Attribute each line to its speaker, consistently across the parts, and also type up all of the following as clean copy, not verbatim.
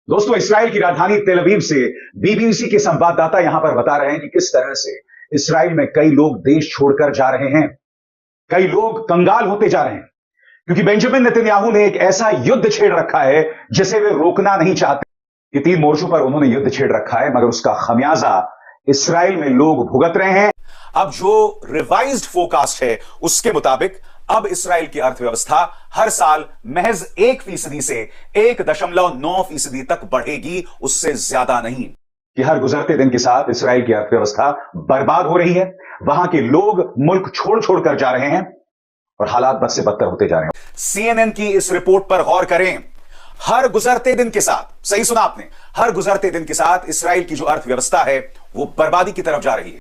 Speaker 1: दोस्तों, इसराइल की राजधानी तेल अवीव से बीबीसी के संवाददाता यहां पर बता रहे हैं कि किस तरह से इसराइल में कई लोग देश छोड़कर जा रहे हैं। कई लोग कंगाल होते जा रहे हैं क्योंकि बेंजामिन नेतन्याहू ने एक ऐसा युद्ध छेड़ रखा है जिसे वे रोकना नहीं चाहते। ये 3 मोर्चों पर उन्होंने युद्ध छेड़ रखा है, मगर उसका खमियाजा इसराइल में लोग भुगत रहे हैं। अब जो रिवाइज्ड फोरकास्ट है उसके मुताबिक अब इसराइल की अर्थव्यवस्था हर साल महज 1% से 1.9% तक बढ़ेगी, उससे ज्यादा नहीं। कि हर गुजरते दिन के साथ इसराइल की अर्थव्यवस्था बर्बाद हो रही है। वहां के लोग मुल्क छोड़ छोड़कर जा रहे हैं और हालात बद से बदतर होते जा रहे हैं। सीएनएन की इस रिपोर्ट पर गौर करें। हर गुजरते दिन के साथ, सही सुना आपने, हर गुजरते दिन के साथ इसराइल की जो अर्थव्यवस्था है वो बर्बादी की तरफ जा रही है।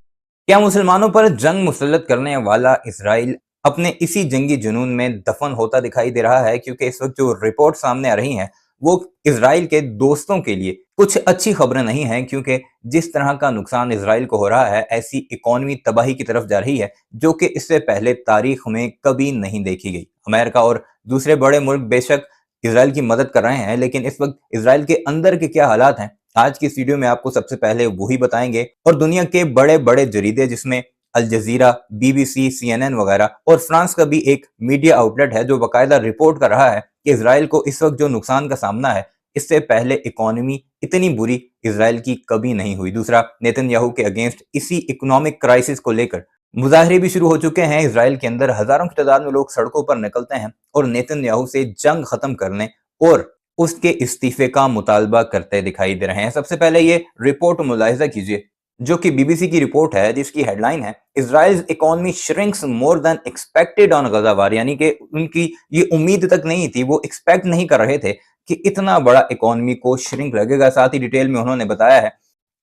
Speaker 2: क्या मुसलमानों पर जंग मुसल्लत करने वाला इसराइल अपने इसी जंगी जुनून में दफन होता दिखाई दे रहा है? क्योंकि इस वक्त जो रिपोर्ट सामने आ रही हैं वो इसराइल के दोस्तों के लिए कुछ अच्छी खबरें नहीं हैं, क्योंकि जिस तरह का नुकसान इसराइल को हो रहा है, ऐसी इकोनॉमी तबाही की तरफ जा रही है जो कि इससे पहले तारीख में कभी नहीं देखी गई। अमेरिका और दूसरे बड़े मुल्क बेशक इसराइल की मदद कर रहे हैं, लेकिन इस वक्त इसराइल के अंदर के क्या हालात हैं आज की इस वीडियो में आपको सबसे पहले वही बताएंगे। और दुनिया के बड़े बड़े जरीदे जिसमें अल जजीरा, बीबीसी, सीएनएन वगैरह और फ्रांस का भी एक मीडिया आउटलेट है जो बाकायदा रिपोर्ट कर रहा है कि इसराइल को इस वक्त जो नुकसान का सामना है, इससे पहले इकोनॉमी इतनी बुरी इसराइल की कभी नहीं हुई। दूसरा, नेतन्याहू के अगेंस्ट इसी इकोनॉमिक क्राइसिस को लेकर मुजाहरे भी शुरू हो चुके हैं। इसराइल के अंदर हजारों की तादाद में लोग सड़कों पर निकलते हैं और नेतन्याहू से जंग खत्म करने और उसके इस्तीफे का मुतालबा करते दिखाई दे रहे हैं। सबसे पहले ये रिपोर्ट मुलाहिजा कीजिए जो कि बीबीसी की रिपोर्ट है, जिसकी हेडलाइन है Israel's economy shrinks more than expected on Gaza war. यानी कि उनकी ये उम्मीद तक नहीं थी, वो एक्सपेक्ट नहीं कर रहे थे कि इतना बड़ा इकोनॉमी को श्रिंक लगेगा। साथ ही डिटेल में उन्होंने बताया है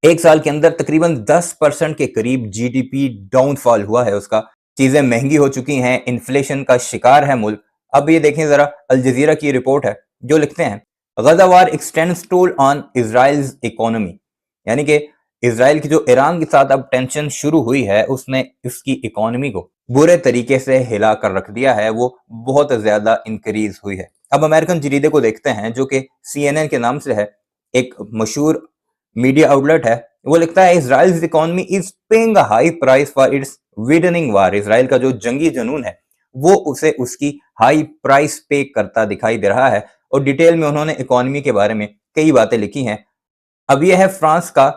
Speaker 2: एक साल के अंदर तकरीबन 10% के करीब जीडीपी डाउनफॉल हुआ है उसका। चीजें महंगी हो चुकी हैं, इन्फ्लेशन का शिकार है मुल्क। अब ये देखें जरा, अल जजीरा की रिपोर्ट है जो लिखते हैं Gaza war extends toll on Israel's economy. यानी कि इसराइल की जो ईरान के साथ अब टेंशन शुरू हुई है उसने इसकी इकोनॉमी को बुरे तरीके से हिला कर रख दिया है, वो बहुत ज्यादा इंक्रीज हुई है। अब अमेरिकन जरीदे को देखते हैं जो कि सीएनएन के नाम से है, एक मशहूर मीडिया आउटलेट है। वो लिखता है Israel's economy is paying a high price for its widening war. Israel का जो जंगी जुनून है वो उसे उसकी हाई प्राइस पे करता दिखाई दे रहा है। और डिटेल में उन्होंने इकोनॉमी के बारे में कई बातें लिखी हैं। अब यह है फ्रांस का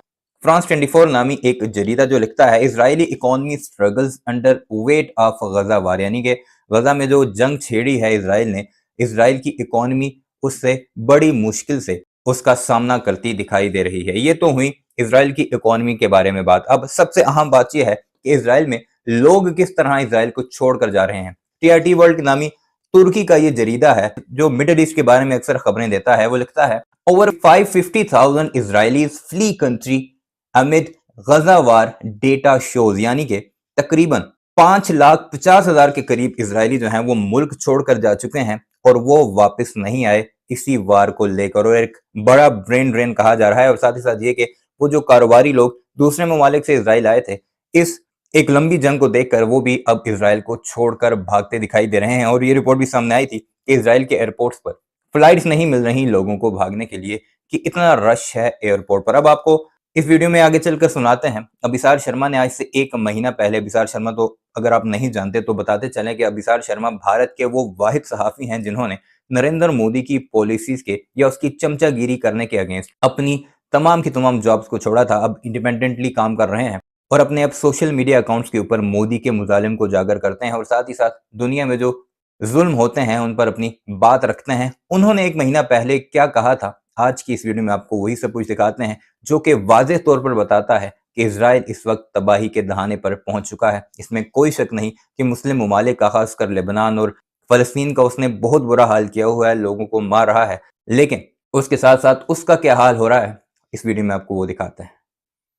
Speaker 2: फ्रांस 24 नामी एक जरीदा जो लिखता है Israeli economy struggles under weight of Gaza war. यानी कि गजा में जो जंग छेड़ी है इसराइल ने, इसराइल की इकोनॉमी उससे बड़ी मुश्किल से उसका सामना करती दिखाई दे रही है। ये तो हुई इसराइल की इकोनॉमी के बारे में बात। अब सबसे अहम बात यह है कि इसराइल में लोग किस तरह इसराइल को छोड़कर जा रहे हैं। टीआरटी वर्ल्ड नामी तुर्की का ये जरीदा है जो मिडिल ईस्ट के बारे में अक्सर खबरें देता है। वो लिखता है over 550,000 Israelis flee country amid गजा वार डेटा शोज। यानी कि तकरीबन 5,50,000 के करीब इजरायली जो हैं वो मुल्क छोड़कर जा चुके हैं और वो वापस नहीं आए इसी वार को लेकर। और एक बड़ा ब्रेन ड्रेन कहा जा रहा है। और साथ ही साथ ये कि वो जो कारोबारी लोग दूसरे ममालिक से इसराइल आए थे, इस एक लंबी जंग को देखकर वो भी अब इसराइल को छोड़कर भागते दिखाई दे रहे हैं। और ये रिपोर्ट भी सामने आई थी कि इसराइल के एयरपोर्ट्स पर फ्लाइट्स नहीं मिल रही लोगों को भागने के लिए, कि इतना रश है एयरपोर्ट पर। अब आपको इस वीडियो में आगे चलकर सुनाते हैं अभिसार शर्मा ने आज से 1 महीना पहले, अभिसार शर्मा तो अगर आप नहीं जानते तो बताते चलें कि अभिसार शर्मा भारत के वो वाहिद सहाफी हैं जिन्होंने नरेंद्र मोदी की पॉलिसीज के या उसकी चमचागिरी करने के अगेंस्ट अपनी तमाम की तमाम जॉब्स को छोड़ा था। अब इंडिपेंडेंटली काम कर रहे हैं और अपने अब सोशल मीडिया अकाउंट्स के ऊपर मोदी के मुजालिम को उजागर करते हैं और साथ ही साथ दुनिया में जो जुल्म होते हैं उन पर अपनी बात रखते हैं। उन्होंने 1 महीना पहले क्या कहा था, आज की इस वीडियो में आपको वही सब कुछ दिखाते हैं जो कि वाज़ेह तौर पर बताता है कि इजराइल इस वक्त तबाही के दहाने पर पहुंच चुका है। इसमें कोई शक नहीं कि मुस्लिम ममालिक का, खासकर लेबनान और फलस्तीन का, उसने बहुत बुरा हाल किया हुआ है, लोगों को मार रहा है, लेकिन उसके साथ साथ उसका क्या हाल हो रहा है इस वीडियो में आपको वो दिखाते हैं।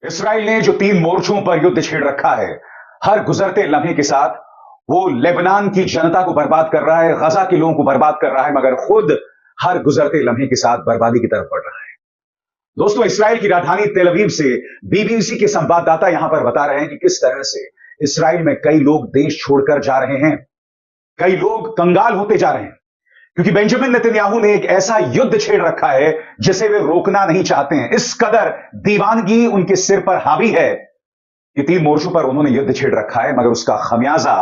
Speaker 1: इसराइल ने जो 3 मोर्चों पर युद्ध छेड़ रखा है, हर गुजरते लम्हे के साथ वो लेबनान की जनता को बर्बाद कर रहा है, गजा के लोगों को बर्बाद कर रहा है, मगर खुद हर गुजरते लम्हे के साथ बर्बादी की तरफ बढ़ रहा है। दोस्तों, इसराइल की राजधानी तेल अवीव से बीबीसी के संवाददाता यहां पर बता रहे हैं कि किस तरह से इसराइल में कई लोग देश छोड़कर जा रहे हैं। कई लोग कंगाल होते जा रहे हैं क्योंकि बेंजामिन नेतन्याहू ने एक ऐसा युद्ध छेड़ रखा है जिसे वे रोकना नहीं चाहते हैं। इस कदर दीवानगी उनके सिर पर हावी है कि 3 मोर्चों पर उन्होंने युद्ध छेड़ रखा है, मगर उसका खमियाजा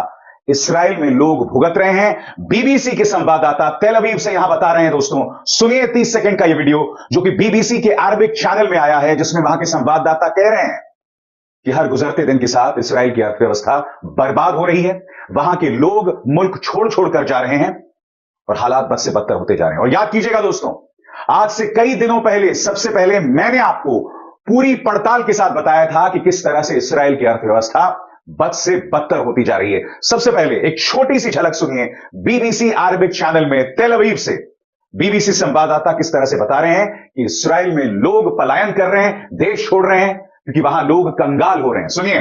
Speaker 1: इस्राएल में लोग भुगत रहे हैं। बीबीसी के संवाददाता तेल अवीव से यहां बता रहे हैं। दोस्तों सुनिए 30 सेकंड का यह वीडियो जो कि बीबीसी के अरबिक चैनल में आया है, जिसमें वहां के संवाददाता कह रहे हैं कि हर गुजरते दिन के साथ इस्राएल की अर्थव्यवस्था बर्बाद हो रही है। वहां के लोग मुल्क छोड़ छोड़कर जा रहे हैं और हालात बद से बदतर होते जा रहे हैं। और याद कीजिएगा दोस्तों, आज से कई दिनों पहले, सबसे पहले मैंने आपको पूरी पड़ताल के साथ बताया था कि किस तरह से इस्राएल की अर्थव्यवस्था बद से बदतर होती जा रही है। सबसे पहले एक छोटी सी झलक सुनिए बीबीसी अरबिक चैनल में तेल अवीव से बीबीसी संवाददाता किस तरह से बता रहे हैं कि इस्राएल में लोग पलायन कर रहे हैं, देश छोड़ रहे हैं, क्योंकि वहां लोग कंगाल हो रहे हैं। सुनिए।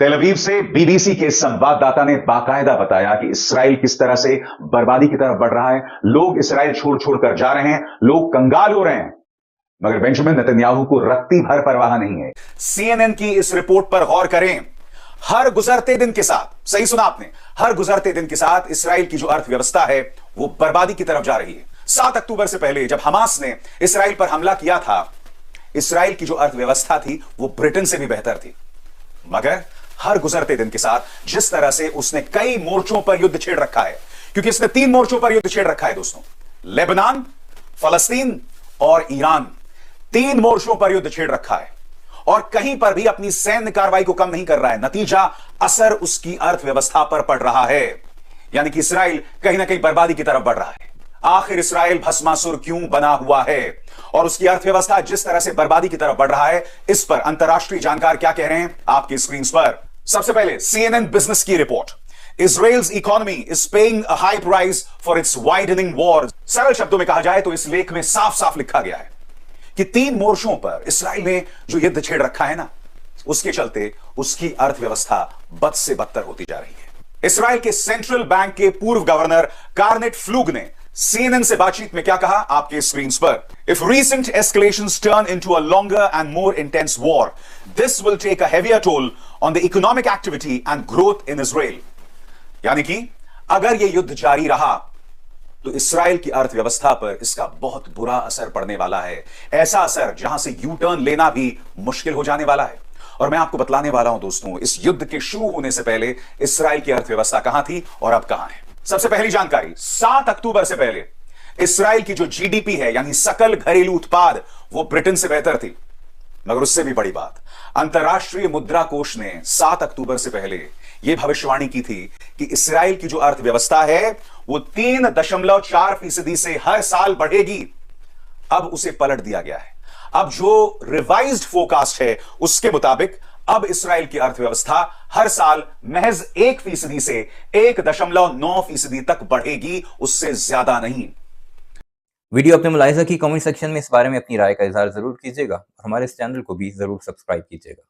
Speaker 1: तेल अवीव से बीबीसी के संवाददाता ने बाकायदा बताया कि इस्राएल किस तरह से बर्बादी की तरफ बढ़ रहा है। लोग इस्राएल छोड़ छोड़कर जा रहे हैं, लोग कंगाल हो रहे हैं, मगर बेंजामिन नेतन्याहू को रत्ती भर परवाह नहीं है। CNN की इस रिपोर्ट पर गौर करें। हर गुजरते दिन के साथ, सही सुना आपने, हर गुजरते दिन के साथ इस्राएल की जो अर्थव्यवस्था है वो बर्बादी की तरफ जा रही है। 7 अक्टूबर से पहले जब हमास ने इस्राएल पर हमला किया था, इस्राएल की जो अर्थव्यवस्था थी वो ब्रिटेन से भी बेहतर थी, मगर हर गुजरते दिन के साथ जिस तरह से उसने कई मोर्चों पर युद्ध छेड़ रखा है, क्योंकि इसने 3 मोर्चों पर युद्ध छेड़ रखा है दोस्तों, लेबनान, फलस्तीन और ईरान, 3 मोर्चों पर युद्ध छेड़ रखा है और कहीं पर भी अपनी सैन्य कार्रवाई को कम नहीं कर रहा है। नतीजा असर उसकी अर्थव्यवस्था पर पड़ रहा है, यानी कि इस्राएल कहीं ना कहीं बर्बादी की तरफ बढ़ रहा है। आखिर इस्राएल भस्मासुर क्यों बना हुआ है और उसकी अर्थव्यवस्था जिस तरह से बर्बादी की तरफ बढ़ रहा है, इस पर अंतरराष्ट्रीय जानकार क्या कह रहे हैं आपकी स्क्रीन पर। सबसे पहले CNN बिजनेस की report, Israel's economy is paying a high price for its widening war। सरल शब्दों में कहा जाए तो इस लेख में साफ साफ लिखा गया है कि 3 मोर्चों पर इस्राएल ने जो युद्ध छेड़ रखा है ना, उसके चलते उसकी अर्थव्यवस्था बद से बदतर होती जा रही है। इस्राएल के सेंट्रल बैंक के पूर्व गवर्नर कार्नेट फ्लूग ने CNN से बातचीत में क्या कहा आपके स्क्रीन पर। If recent escalations turn into a longer and more intense war, this will take a heavier toll on the economic activity and growth in Israel। यानी कि अगर यह युद्ध जारी रहा तो इस्राएल की अर्थव्यवस्था पर इसका बहुत बुरा असर पड़ने वाला है। ऐसा असर जहां से यू टर्न लेना भी मुश्किल हो जाने वाला है। और मैं आपको बतलाने वाला हूं दोस्तों, इस युद्ध के शुरू होने से पहले इस्राएल की अर्थव्यवस्था कहां थी और अब कहां है। सबसे पहली जानकारी, 7 अक्टूबर से पहले इस्राएल की जो जीडीपी है, यानी सकल घरेलू उत्पाद, वो ब्रिटेन से बेहतर थी। मगर उससे भी बड़ी बात, अंतरराष्ट्रीय मुद्रा कोष ने 7 अक्टूबर से पहले यह भविष्यवाणी की थी कि इस्राएल की जो अर्थव्यवस्था है वो 3.4% से हर साल बढ़ेगी। अब उसे पलट दिया गया है। अब जो रिवाइज्ड फोरकास्ट है उसके मुताबिक अब इस्राएल की अर्थव्यवस्था हर साल महज 1% से 1.9% तक बढ़ेगी, उससे ज्यादा नहीं।
Speaker 2: वीडियो अपने मुलाहिजा की कमेंट सेक्शन में इस बारे में अपनी राय का इजहार जरूर कीजिएगा और हमारे इस चैनल को भी जरूर सब्सक्राइब कीजिएगा।